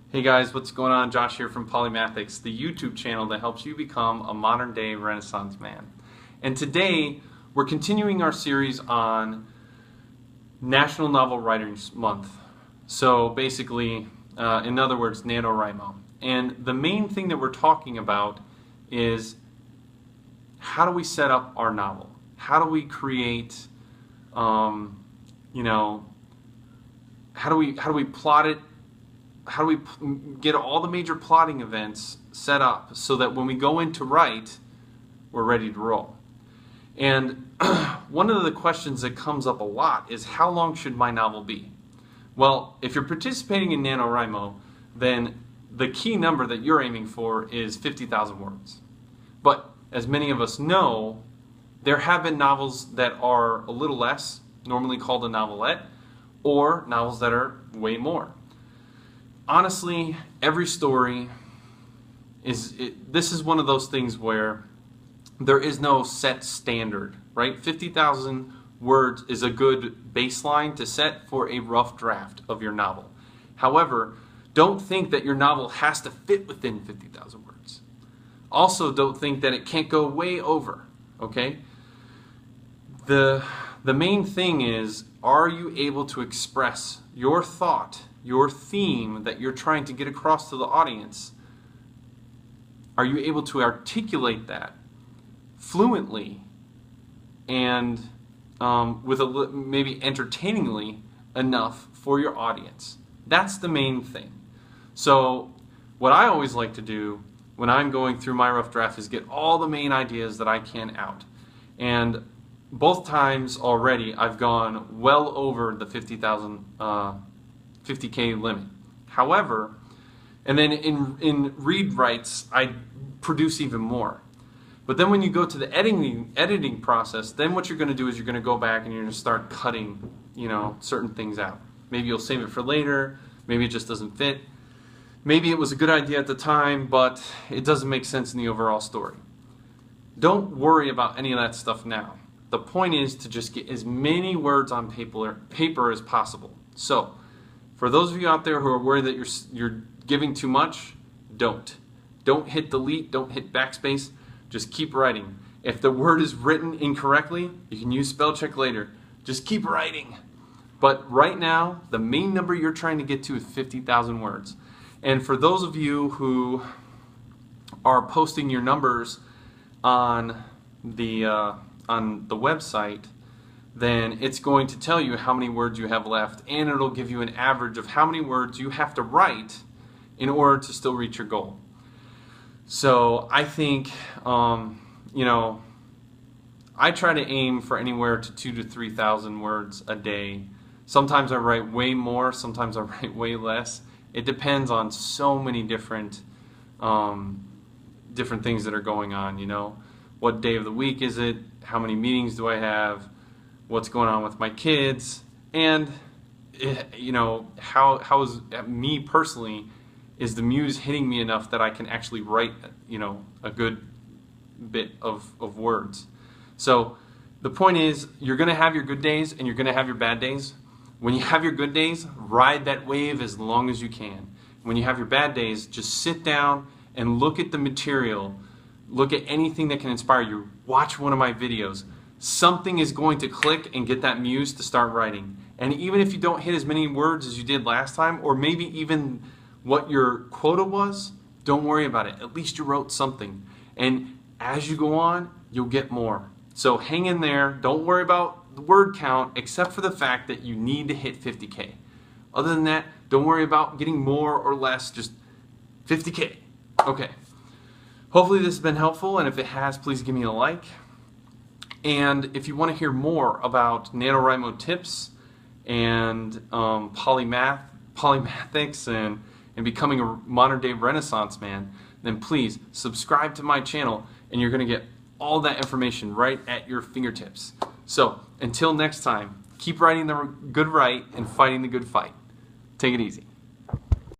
Hey guys, what's going on? Josh here from Polymathics, the YouTube channel that helps you become a modern day Renaissance man. And today we're continuing our series on National Novel Writers Month. So basically, in other words, NaNoWriMo. And the main thing that we're talking about is how do we set up our novel? How do we create, how do we plot it? How do we get all the major plotting events set up so that when we go in to write, we're ready to roll? And one of the questions that comes up a lot is, how long should my novel be? Well, if you're participating in NaNoWriMo, then the key number that you're aiming for is 50,000 words. But as many of us know, there have been novels that are a little less, normally called a novelette, or novels that are way more. Honestly, every story this is one of those things where there is no set standard, right? 50,000 words is a good baseline to set for a rough draft of your novel. However, don't think that your novel has to fit within 50,000 words. Also, don't think that it can't go way over, okay? The main thing is, are you able to express your thought, your theme that you're trying to get across to the audience? Are you able to articulate that fluently and maybe entertainingly enough for your audience? That's the main thing. So what I always like to do when I'm going through my rough draft is get all the main ideas that I can out. And both times already I've gone well over the 50K limit. However, and then in read writes, I produce even more. But then when you go to the editing process, then what you're going to do is you're going to go back and you're going to start cutting, certain things out. Maybe you'll save it for later. Maybe it just doesn't fit. Maybe it was a good idea at the time, but it doesn't make sense in the overall story. Don't worry about any of that stuff now. The point is to just get as many words on paper as possible. So, for those of you out there who are worried that you're giving too much, don't hit delete, don't hit backspace, just keep writing. If the word is written incorrectly, you can use spell check later. Just keep writing. But right now, the main number you're trying to get to is 50,000 words. And for those of you who are posting your numbers on the website, then it's going to tell you how many words you have left, and it'll give you an average of how many words you have to write in order to still reach your goal. So I think, I try to aim for anywhere to 2,000 to 3,000 words a day. Sometimes I write way more, sometimes I write way less. It depends on so many different things that are going on, What day of the week is it? How many meetings do I have? What's going on with my kids? And, how is me personally, is the muse hitting me enough that I can actually write, a good bit of words? So the point is, you're going to have your good days and you're going to have your bad days. When you have your good days, ride that wave as long as you can. When you have your bad days, just sit down and look at the material. Look at anything that can inspire you. Watch one of my videos. Something is going to click and get that muse to start writing. And even if you don't hit as many words as you did last time, or maybe even what your quota was, don't worry about it. At least you wrote something. And as you go on, you'll get more. So hang in there. Don't worry about the word count, except for the fact that you need to hit 50K. Other than that, don't worry about getting more or less, just 50K. Okay. Hopefully this has been helpful, and if it has, please give me a like. And if you want to hear more about NaNoWriMo tips and polymathics and becoming a modern day Renaissance man, then please subscribe to my channel and you're going to get all that information right at your fingertips. So until next time, keep writing the good write and fighting the good fight. Take it easy.